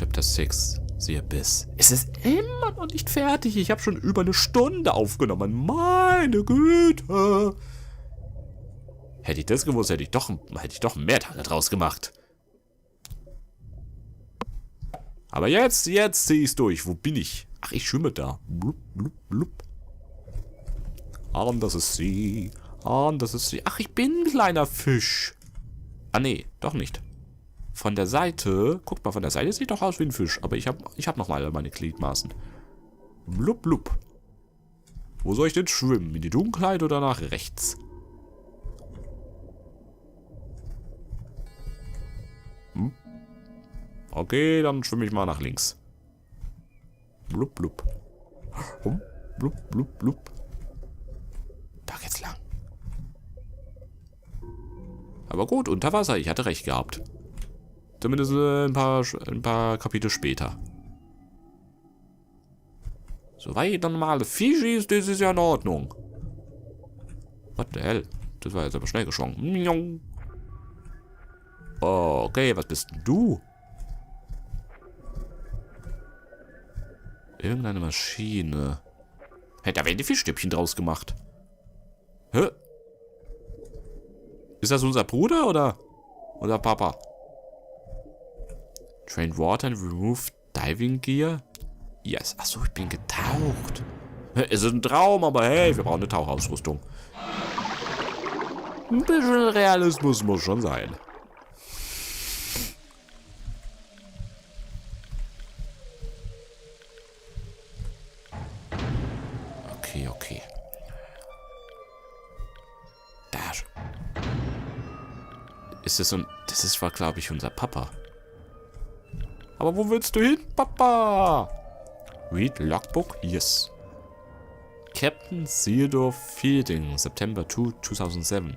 Chapter 6. The Abyss. Es ist immer noch nicht fertig. Ich habe schon über eine Stunde aufgenommen. Meine Güte. Hätte ich das gewusst, hätte ich doch mehr Tage draus gemacht. Aber jetzt ziehe ich es durch. Wo bin ich? Ach, ich schwimme da. Blub, blub, blub. Das ist sie. Das ist sie. Ach, ich bin ein kleiner Fisch. Ah, nee, doch nicht. Von der Seite, guckt mal, von der Seite sieht doch aus wie ein Fisch. Aber ich hab noch mal meine Gliedmaßen. Blub, blub. Wo soll ich denn schwimmen? In die Dunkelheit oder nach rechts? Okay, dann schwimme ich mal nach links. Blub, blub. Blub, blub, blub. Da geht's lang. Aber gut, unter Wasser. Ich hatte recht gehabt. Zumindest ein paar Kapitel später. Soweit normale Fisch ist, das ist ja in Ordnung. What the hell? Das war jetzt aber schnell geschwungen. Okay, was bist denn du? Irgendeine Maschine. Hey, da werden die Fischstäbchen draus gemacht. Hä? Ist das unser Bruder oder unser Papa? Train water and remove diving gear? Yes. Achso, ich bin getaucht. Es ist ein Traum, aber hey, wir brauchen eine Tauchausrüstung. Ein bisschen Realismus muss schon sein. Okay. Da. Ist das so ein... Das war, glaube ich, unser Papa. Aber wo willst du hin, Papa? Read Logbook? Yes. Captain Theodore Fielding, September 2, 2007.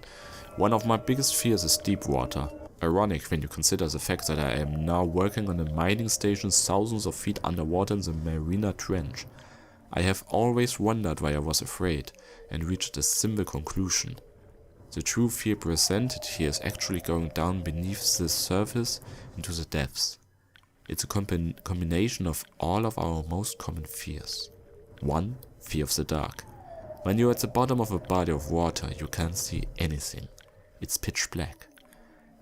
One of my biggest fears is deep water. Ironic when you consider the fact that I am now working on a mining station thousands of feet underwater in the Marina Trench. I have always wondered why I was afraid, and reached a simple conclusion. The true fear presented here is actually going down beneath the surface into the depths. It's a combination of all of our most common fears. 1. Fear of the dark. When you're at the bottom of a body of water, you can't see anything. It's pitch black.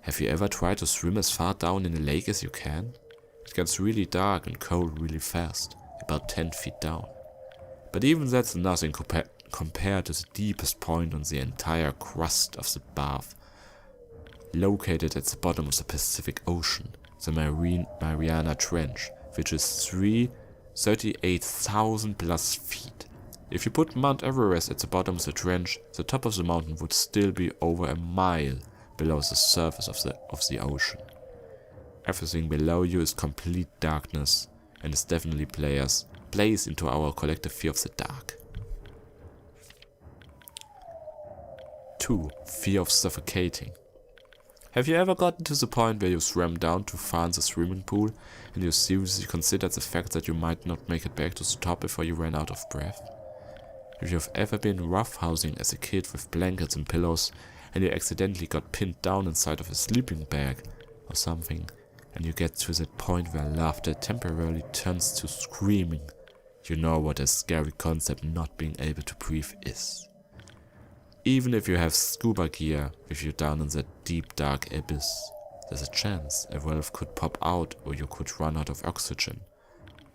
Have you ever tried to swim as far down in a lake as you can? It gets really dark and cold really fast, about 10 feet down. But even that's nothing compared to the deepest point on the entire crust of the bath, located at the bottom of the Pacific Ocean, the Mariana Trench, which is 38,000 plus feet. If you put Mount Everest at the bottom of the trench, the top of the mountain would still be over a mile below the surface of the ocean. Everything below you is complete darkness, and is definitely plays into our collective fear of the dark. 2. Fear of suffocating. Have you ever gotten to the point where you swam down too far in the swimming pool and you seriously considered the fact that you might not make it back to the top before you ran out of breath? If you have ever been roughhousing as a kid with blankets and pillows and you accidentally got pinned down inside of a sleeping bag or something, and you get to that point where laughter temporarily turns to screaming, you know what a scary concept not being able to breathe is. Even if you have scuba gear with you down in that deep dark abyss, there's a chance a valve could pop out or you could run out of oxygen.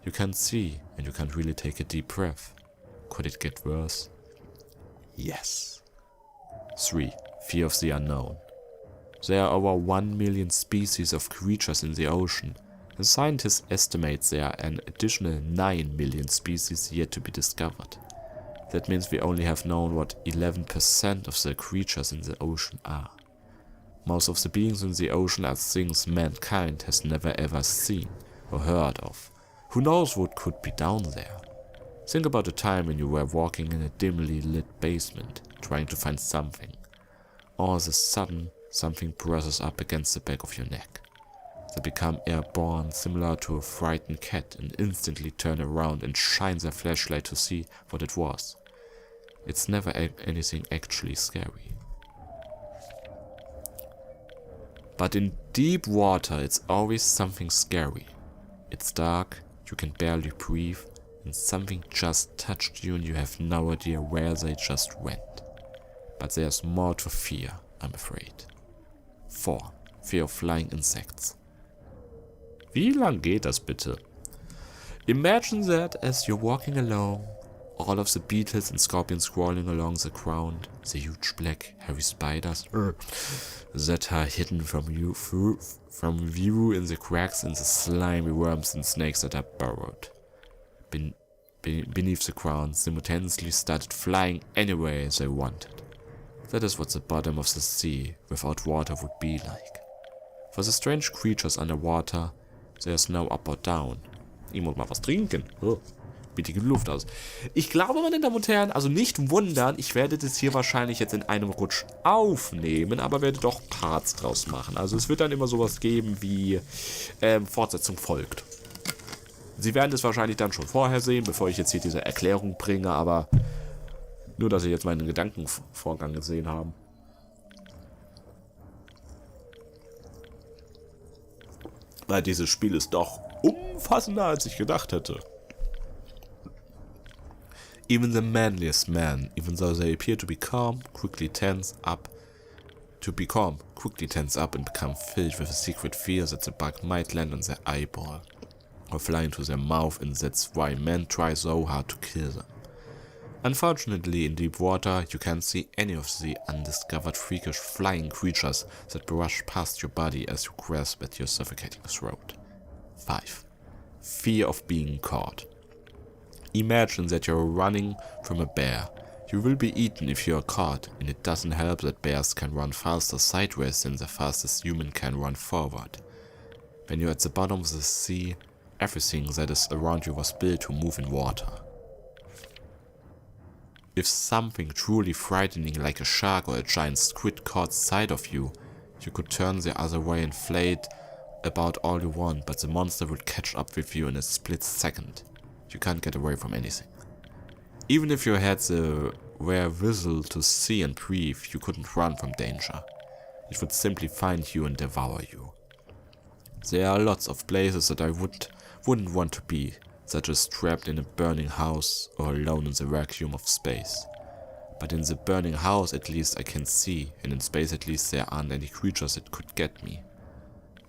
You can't see and you can't really take a deep breath. Could it get worse? Yes. 3. Fear of the unknown. There are over 1 million species of creatures in the ocean, and scientists estimate there are an additional 9 million species yet to be discovered. That means we only have known what 11% of the creatures in the ocean are. Most of the beings in the ocean are things mankind has never ever seen or heard of. Who knows what could be down there? Think about the time when you were walking in a dimly lit basement, trying to find something. All of a sudden, something brushes up against the back of your neck. They become airborne, similar to a frightened cat, and instantly turn around and shine their flashlight to see what it was. It's never anything actually scary. But in deep water, it's always something scary. It's dark, you can barely breathe, and something just touched you and you have no idea where they just went. But there's more to fear, I'm afraid. 4. Fear of flying insects. Wie lang geht das bitte? Imagine that as you're walking along, all of the beetles and scorpions crawling along the ground, the huge black hairy spiders that are hidden from view in the cracks, and the slimy worms and snakes that are burrowed beneath the ground, simultaneously started flying anywhere they wanted. That is what the bottom of the sea without water would be like. For the strange creatures underwater, there's no up or down. Ich muss mal was trinken. Bittige Luft aus. Ich glaube, meine Damen und Herren, also nicht wundern, ich werde das hier wahrscheinlich jetzt in einem Rutsch aufnehmen, aber werde doch Parts draus machen. Also es wird dann immer sowas geben wie Fortsetzung folgt. Sie werden das wahrscheinlich dann schon vorher sehen, bevor ich jetzt hier diese Erklärung bringe, aber nur, dass Sie jetzt meinen Gedankenvorgang gesehen haben. Weil dieses Spiel ist doch umfassender, als ich gedacht hätte. Even the manliest men, even though they appear to be calm, quickly tense up and become filled with a secret fear that the bug might land on their eyeball or fly into their mouth, and that's why men try so hard to kill them. Unfortunately, in deep water, you can't see any of the undiscovered freakish flying creatures that brush past your body as you grasp at your suffocating throat. 5. Fear of being caught. Imagine that you're running from a bear. You will be eaten if you are caught, and it doesn't help that bears can run faster sideways than the fastest human can run forward. When you're at the bottom of the sea, everything that is around you was built to move in water. If something truly frightening like a shark or a giant squid caught sight of you, you could turn the other way and flait about all you want, but the monster will catch up with you in a split second. You can't get away from anything. Even if you had the wherewithal to see and breathe, you couldn't run from danger. It would simply find you and devour you. There are lots of places that I wouldn't want to be, such as trapped in a burning house or alone in the vacuum of space. But in the burning house at least I can see, and in space at least there aren't any creatures that could get me.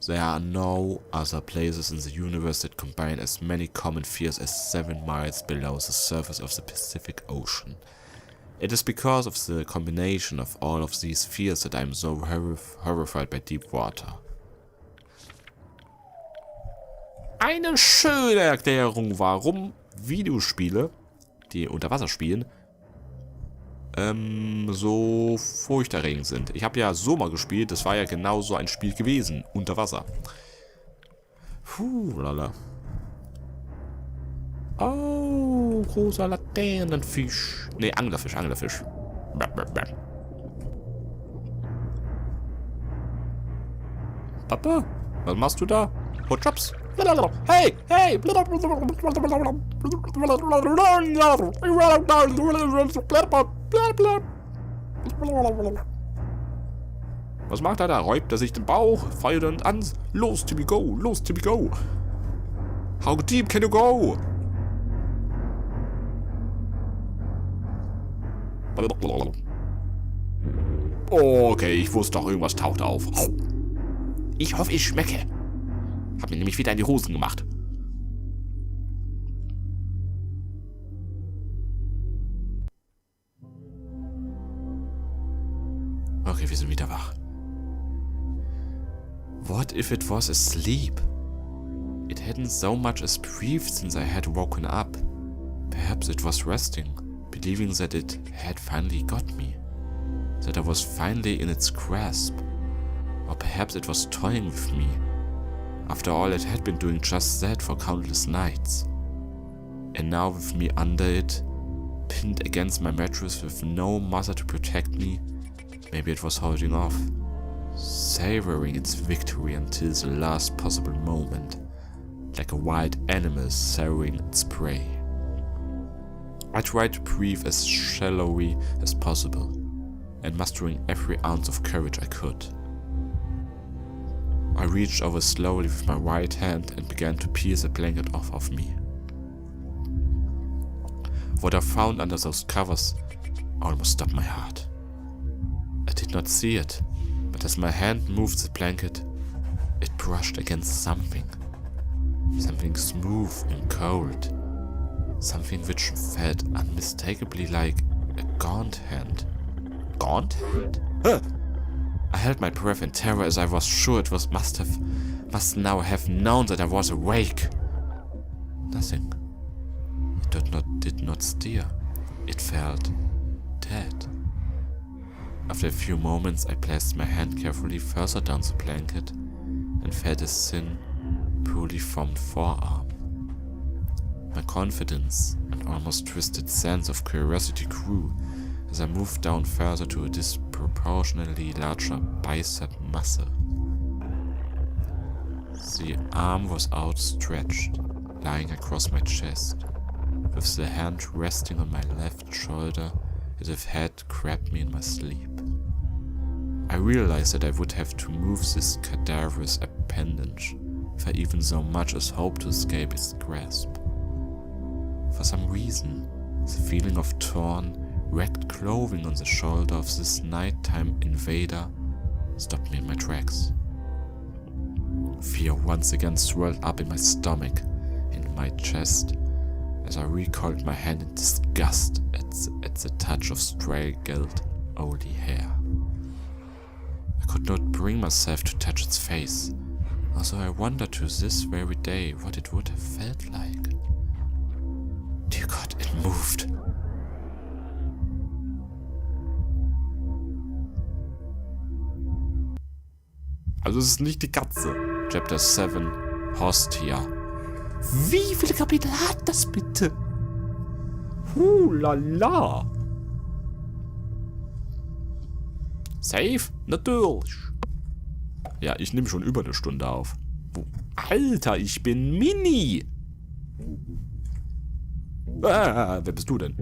There are no other places in the universe that combine as many common fears as 7 miles below the surface of the Pacific Ocean. It is because of the combination of all of these fears that I am so horrified by deep water. Eine schöne Erklärung, warum Videospiele, die unter Wasser spielen, so furchterregend sind. Ich habe ja so mal gespielt, das war ja genau so ein Spiel gewesen, unter Wasser. Puh, lala. Oh, großer Laternenfisch. Ne, Anglerfisch. Papa, was machst du da? Oh, Jobs. Hey, hey! Was macht er da? Räubt er sich den Bauch? Feuert und an? Los, Timmy, go! Los, Timmy, go! How deep can you go? Okay, ich wusste doch, irgendwas taucht auf. Ich hoffe, ich schmecke. Hab mir nämlich wieder in die Hosen gemacht. Okay, wir sind wieder wach. What if it was asleep? It hadn't so much as breathed since I had woken up. Perhaps it was resting, believing that it had finally got me. That I was finally in its grasp. Or perhaps it was toying with me. After all, it had been doing just that for countless nights. And now with me under it, pinned against my mattress with no mother to protect me, maybe it was holding off, savoring its victory until the last possible moment, like a wild animal savoring its prey. I tried to breathe as shallowly as possible, and mustering every ounce of courage I could. I reached over slowly with my right hand and began to peel the blanket off of me. What I found under those covers almost stopped my heart. I did not see it, but as my hand moved the blanket, it brushed against something. Something smooth and cold. Something which felt unmistakably like a gaunt hand. Gaunt hand? Huh! I held my breath in terror as I was sure it must now have known that I was awake. Nothing. It did not stir. It felt dead. After a few moments, I placed my hand carefully further down the blanket and felt a thin, poorly formed forearm. My confidence and almost twisted sense of curiosity grew as I moved down further to a disproportionately larger bicep muscle. The arm was outstretched, lying across my chest, with the hand resting on my left shoulder as if it had grabbed me in my sleep. I realized that I would have to move this cadaverous appendage if I even so much as hoped to escape its grasp. For some reason, the feeling of torn, wrecked clothing on the shoulder of this nighttime invader stopped me in my tracks. Fear once again swirled up in my stomach, in my chest, as I recoiled my hand in disgust at the touch of straggled, oily hair. I could not bring myself to touch its face, although I wondered to this very day what it would have felt like. Dear God, it moved. Also es ist nicht die Katze. Chapter 7, Hostia. Wie viele Kapitel hat das bitte? Lala. Safe? Natürlich. Ja, ich nehme schon über eine Stunde auf. Alter, ich bin Mini. Wer bist du denn?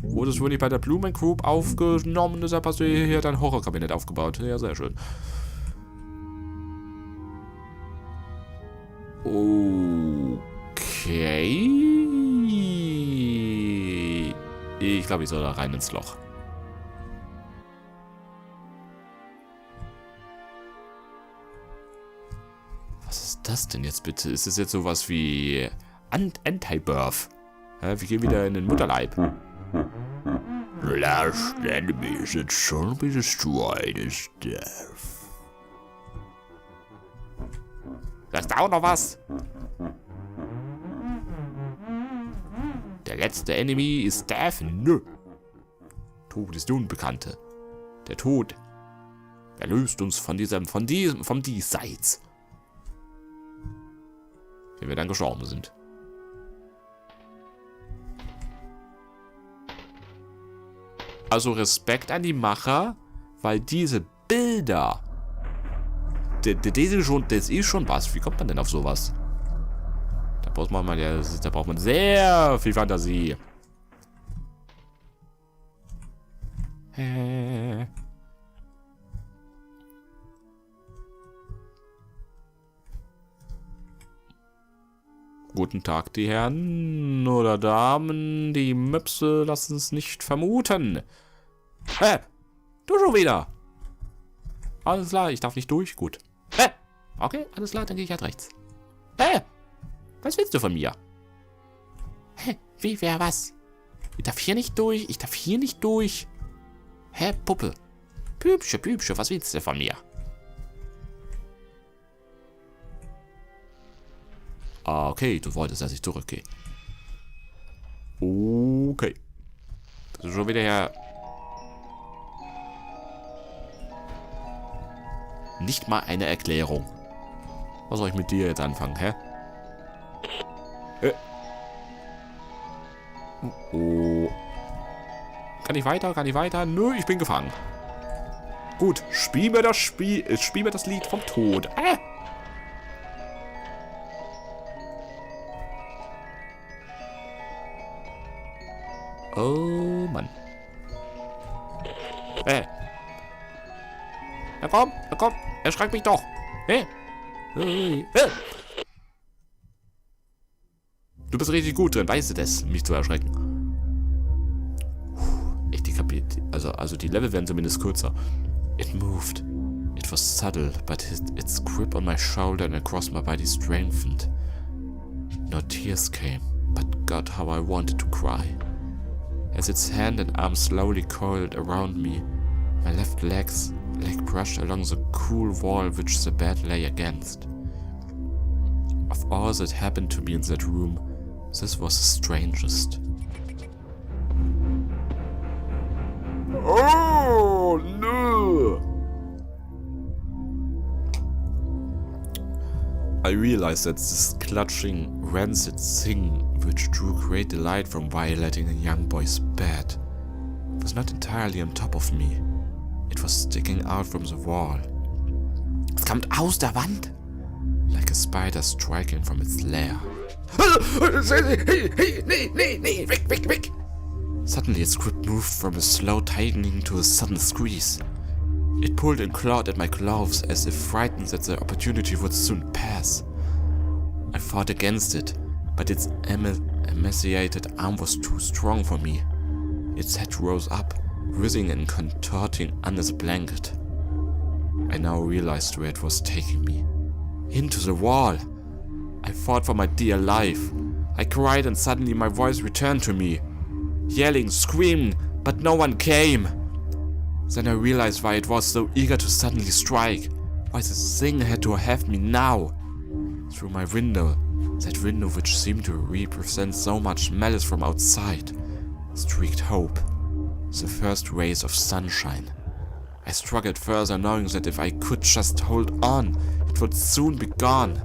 Wurdest wohl nicht bei der Blumen Group aufgenommen, deshalb hast du hier dein Horrorkabinett aufgebaut. Ja, sehr schön. Okay. Ich glaube, ich soll da rein ins Loch. Was ist das denn jetzt bitte? Ist es jetzt sowas wie Anti-Birth? Wir gehen wieder in den Mutterleib. Last enemy that shall be destroyed is death. Da ist auch noch was. Der letzte Enemy ist Death. Nö. Tod ist die Unbekannte. Der Tod erlöst uns vom Diesseits. Wenn wir dann gestorben sind. Also Respekt an die Macher, weil diese Bilder, das ist schon was. Wie kommt man denn auf sowas? Da braucht man sehr viel Fantasie. Guten Tag, die Herren oder Damen. Die Möpse lassen es nicht vermuten. Du schon wieder. Alles klar, ich darf nicht durch. Gut. Okay, alles klar, dann gehe ich halt rechts. Was willst du von mir? Wie, wer, was? Ich darf hier nicht durch, ich darf hier nicht durch. Puppe. Pübsche, was willst du von mir? Okay, du wolltest, dass ich zurückgehe. Okay. Das ist schon wieder her. Nicht mal eine Erklärung. Was soll ich mit dir jetzt anfangen, hä? Oh. Kann ich weiter? Nö, ich bin gefangen. Gut, spiel mir das Lied vom Tod. Oh Mann. Na komm, erschreck mich doch. Hey. Du bist richtig gut drin, weißt du das, mich zu erschrecken. Echt, die Kapitel, also die Level werden zumindest kürzer. It moved. It was subtle, but its grip on my shoulder and across my body strengthened. No tears came, but God, how I wanted to cry. As its hand and arm slowly coiled around me, my left leg brushed along the cool wall which the bed lay against. Of all that happened to me in that room, this was the strangest. Oh no! I realized that this clutching, rancid thing which drew great delight from violating a young boy's bed was not entirely on top of me. It was sticking out from the wall. Es kommt aus der Wand! Like a spider striking from its lair. Hey, weg! Suddenly its grip moved from a slow tightening to a sudden squeeze. It pulled and clawed at my gloves as if frightened that the opportunity would soon pass. I fought against it, but its emaciated arm was too strong for me. Its head rose up, writhing and contorting under the blanket. I now realized where it was taking me. Into the wall. I fought for my dear life. I cried and suddenly my voice returned to me. Yelling, screaming, but no one came. Then I realized why it was so eager to suddenly strike. Why the thing had to have me now. Through my window, that window which seemed to represent so much malice from outside, streaked hope. The first rays of sunshine. I struggled further, knowing that if I could just hold on, it would soon be gone.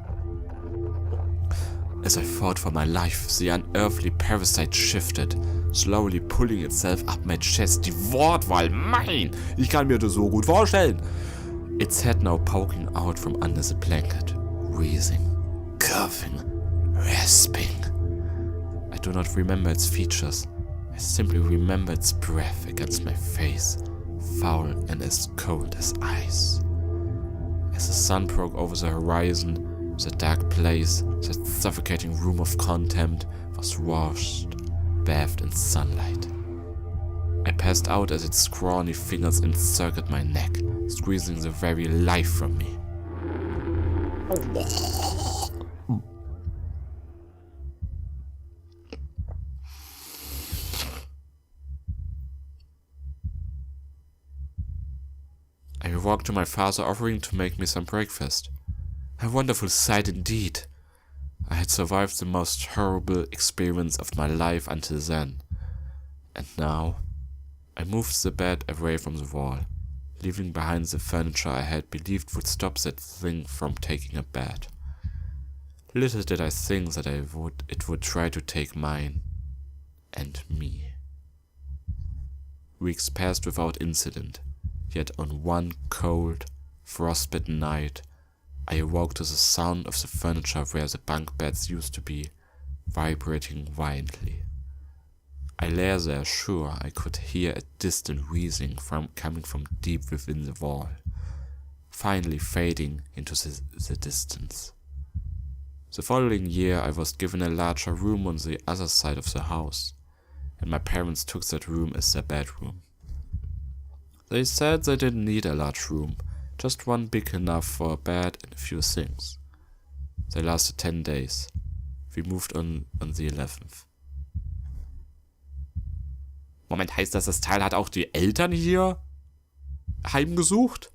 As I fought for my life, the unearthly parasite shifted, slowly pulling itself up my chest. Die Wortwahl, mein! Ich kann mir das so gut vorstellen. Its head now poking out from under the blanket, wheezing, coughing, rasping. I do not remember its features. I simply remember its breath against my face, foul and as cold as ice. As the sun broke over the horizon, the dark place, that suffocating room of contempt, was washed, bathed in sunlight. I passed out as its scrawny fingers encircled my neck, squeezing the very life from me. I walked to my father, offering to make me some breakfast. A wonderful sight indeed. I had survived the most horrible experience of my life until then. And now, I moved the bed away from the wall, leaving behind the furniture I had believed would stop that thing from taking a bed. Little did I think that it would try to take mine and me. Weeks passed without incident, yet on one cold, frostbitten night, I awoke to the sound of the furniture where the bunk beds used to be, vibrating violently. I lay there sure I could hear a distant wheezing coming from deep within the wall, finally fading into the distance. The following year I was given a larger room on the other side of the house, and my parents took that room as their bedroom. They said they didn't need a large room, just one big enough for a bed and a few things. They lasted 10 days. We moved on the 11th. Moment, heißt das Teil hat auch die Eltern hier heimgesucht?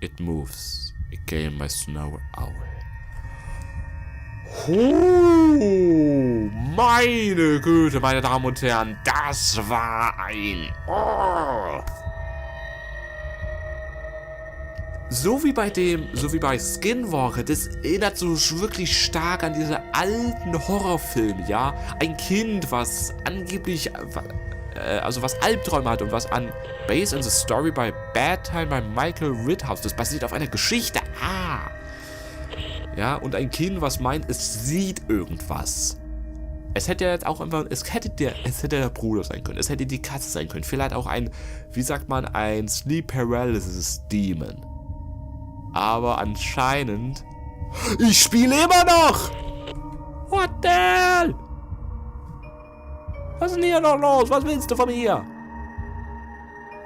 It moves, again my snow owl. Oh, meine Güte, meine Damen und Herren, das war ein... Oh. So wie bei Skinwalker, das erinnert so wirklich stark an diese alten Horrorfilme, ja? Ein Kind, was angeblich, was Albträume hat und was an Based on the Story by Bad Time by Michael Rithouse, das basiert auf einer Geschichte, Ja, und ein Kind, was meint, es sieht irgendwas. Es hätte jetzt auch einfach, es hätte der Bruder sein können, es hätte die Katze sein können, vielleicht auch ein, wie sagt man, ein Sleep Paralysis Demon. Aber anscheinend, ich spiele immer noch! What the hell? Was ist denn hier noch los? Was willst du von mir?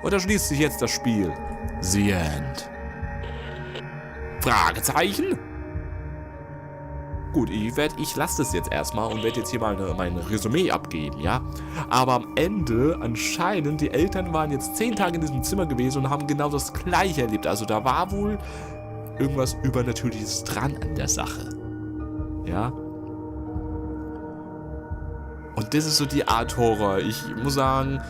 Oder schließt sich jetzt das Spiel? The End. Fragezeichen? Gut, ich lasse das jetzt erstmal und werde jetzt hier mal mein Resümee abgeben, ja? Aber am Ende, anscheinend, die Eltern waren jetzt 10 Tage in diesem Zimmer gewesen und haben genau das Gleiche erlebt. Also da war wohl irgendwas Übernatürliches dran an der Sache. Ja? Und das ist so die Art Horror. Ich muss sagen,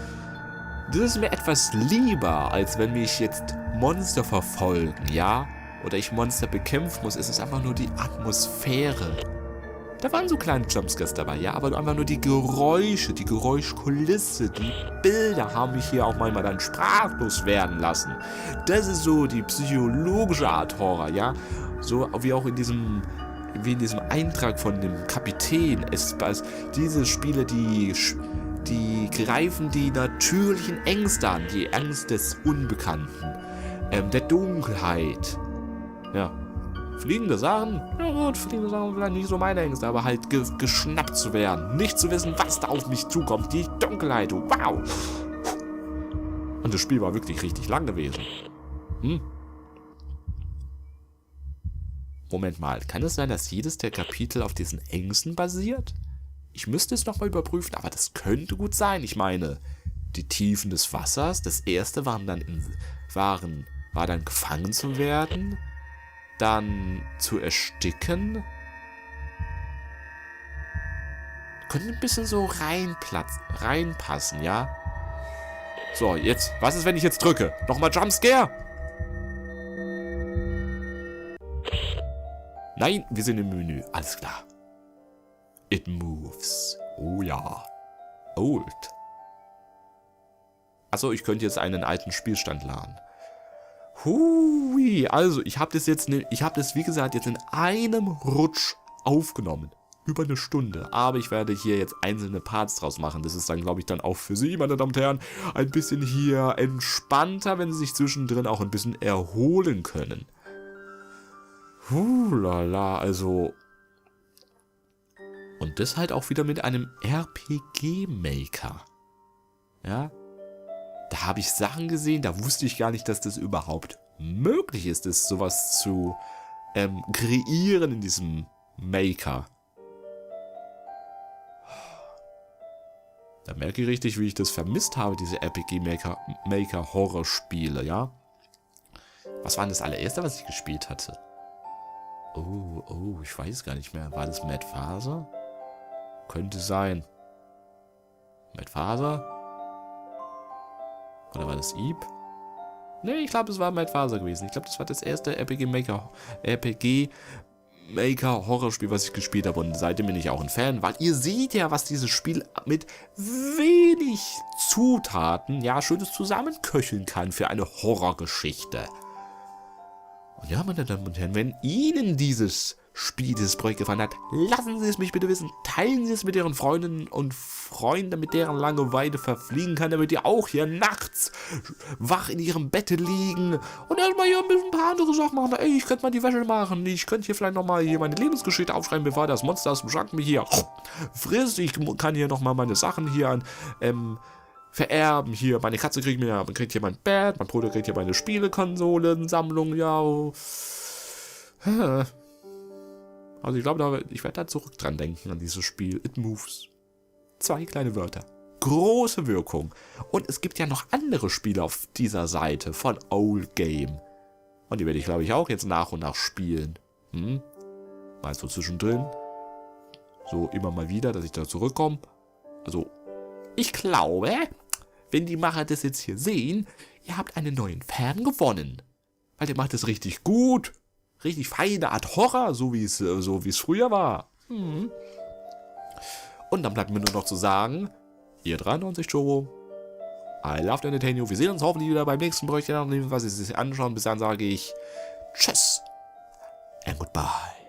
das ist mir etwas lieber, als wenn mich jetzt Monster verfolgen, ja? Oder ich Monster bekämpfen muss. Es ist einfach nur die Atmosphäre. Da waren so kleine Jumpscares dabei, ja? Aber einfach nur die Geräusche, die Geräuschkulisse, die Bilder haben mich hier auch manchmal dann sprachlos werden lassen. Das ist so die psychologische Art Horror, ja? So wie auch in diesem Eintrag von dem Kapitän. Diese Spiele, die greifen die natürlichen Ängste an, die Ängste des Unbekannten, der Dunkelheit. Ja, fliegende Sachen, ja gut, fliegende Sachen vielleicht nicht so meine Ängste, aber halt geschnappt zu werden, nicht zu wissen, was da auf mich zukommt, die Dunkelheit, wow. Und das Spiel war wirklich richtig lang gewesen. Moment mal, kann es sein, dass jedes der Kapitel auf diesen Ängsten basiert? Ich müsste es nochmal überprüfen, aber das könnte gut sein. Ich meine, die Tiefen des Wassers, das erste war dann gefangen zu werden, dann zu ersticken. Könnte ein bisschen so reinpassen, ja? So, jetzt, was ist, wenn ich jetzt drücke? Nochmal Jumpscare? Nein, wir sind im Menü. Alles klar. It moves. Oh ja. Old. Achso, ich könnte jetzt einen alten Spielstand laden. Hui. Also, ich habe das, wie gesagt, jetzt in einem Rutsch aufgenommen. Über eine Stunde. Aber ich werde hier jetzt einzelne Parts draus machen. Das ist dann, glaube ich, dann auch für Sie, meine Damen und Herren, ein bisschen hier entspannter, wenn Sie sich zwischendrin auch ein bisschen erholen können. Lala, also. Und das halt auch wieder mit einem RPG-Maker. Ja. Da habe ich Sachen gesehen, da wusste ich gar nicht, dass das überhaupt möglich ist, das sowas zu kreieren in diesem Maker. Da merke ich richtig, wie ich das vermisst habe, diese RPG-Maker-Horrorspiele, ja. Was war denn das allererste, was ich gespielt hatte? Oh, ich weiß gar nicht mehr. War das Mad Father? Könnte sein. Mad Father? Oder war das Eve? Ne, ich glaube, es war Mad Father gewesen. Ich glaube, das war das erste RPG-Maker-Horrorspiel, was ich gespielt habe. Und seitdem bin ich auch ein Fan, weil ihr seht ja, was dieses Spiel mit wenig Zutaten, ja, schönes zusammenköcheln kann für eine Horrorgeschichte. Und ja, meine Damen und Herren, wenn Ihnen dieses Spiel, dieses Projekt gefallen hat, lassen Sie es mich bitte wissen. Teilen Sie es mit Ihren Freundinnen und Freunden, damit deren Langeweile verfliegen kann, damit ihr auch hier nachts wach in Ihrem Bette liegen und erstmal hier ein paar andere Sachen machen. Ey, ich könnte mal die Wäsche machen. Ich könnte hier vielleicht nochmal hier meine Lebensgeschichte aufschreiben, bevor das Monster aus dem Schrank mich hier frisst. Ich kann hier nochmal meine Sachen hier an vererben. Hier, meine Katze kriegt hier mein Bett, mein Bruder kriegt hier meine Spielekonsolen-Sammlung, ja. Also ich glaube, ich werde da zurück dran denken, an dieses Spiel. It moves. 2 kleine Wörter. Große Wirkung. Und es gibt ja noch andere Spiele auf dieser Seite von Old Game. Und die werde ich, glaube ich, auch jetzt nach und nach spielen. Mal so zwischendrin. So immer mal wieder, dass ich da zurückkomme. Also, ich glaube, wenn die Macher das jetzt hier sehen, ihr habt einen neuen Fan gewonnen. Weil der macht es richtig gut. Richtig feine Art Horror, so wie es früher war. Und dann bleibt mir nur noch zu sagen, ihr 93 Turbo, I love to entertain you. Wir sehen uns hoffentlich wieder beim nächsten Projekt, was Sie sich anschauen. Bis dann sage ich Tschüss and goodbye.